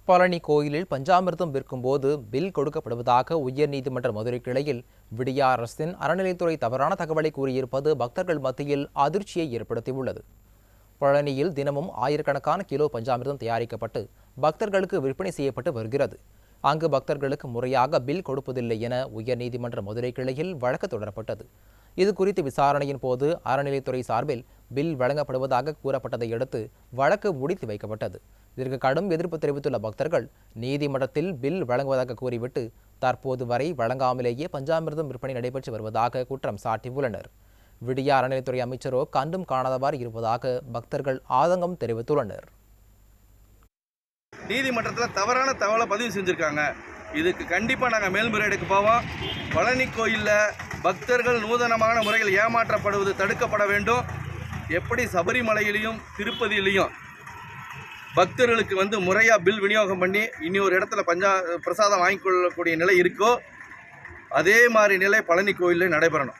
பழனி கோயிலில் பஞ்சாமிர்தம் விற்கும்போது பில் கொடுக்கப்படுவதாக உயர்நீதிமன்ற மதுரை கிளையில் விடிய அரசின் அறநிலைத்துறை தவறான தகவலை கூறியிருப்பது பக்தர்கள் மத்தியில் அதிர்ச்சியை ஏற்படுத்தியுள்ளது. பழனியில் தினமும் ஆயிரக்கணக்கான கிலோ பஞ்சாமிர்தம் தயாரிக்கப்பட்டு பக்தர்களுக்கு விற்பனை செய்யப்பட்டு வருகிறது. அங்கு பக்தர்களுக்கு முறையாக பில் கொடுப்பதில்லை என உயர்நீதிமன்ற மதுரை கிளையில் வழக்கு தொடரப்பட்டது. இது குறித்து விசாரணையின் போது அறநிலைத்துறை சார்பில் பில் வழங்கப்படுவதாக கூறப்பட்டதை அடுத்து வழக்கு முடித்து வைக்கப்பட்டது. இதற்கு கடும் எதிர்ப்பு தெரிவித்துள்ள பக்தர்கள் நீதிமன்றத்தில் பில் வழங்குவதாக கூறிவிட்டு தற்போது வரை வழங்காமலேயே பஞ்சாமிர்தம் விற்பனை நடைபெற்று வருவதாக குற்றம் சாட்டியுள்ளனர். விடிய அறநிலைத்துறை அமைச்சரோ கண்டும் காணாதவாறு இருப்பதாக பக்தர்கள் ஆதங்கம் தெரிவித்துள்ளனர். நீதிமன்றத்தில் தவறான தகவலை பதிவு செஞ்சுருக்காங்க. இதுக்கு கண்டிப்பாக நாங்கள் மேல்முறையீடுக்கு போவோம். பழனி கோயிலில் பக்தர்கள் நூதனமான முறையில் ஏமாற்றப்படுவது தடுக்கப்பட வேண்டும். எப்படி சபரிமலையிலையும் திருப்பதியிலையும் பக்தர்களுக்கு முறையாக பில் விநியோகம் பண்ணி இனி ஒரு இடத்துல பிரசாதம் வாங்கிக்கொள்ளக்கூடிய நிலை இருக்கோ அதே மாதிரி நிலை பழனி கோயிலில் நடைபெறணும்.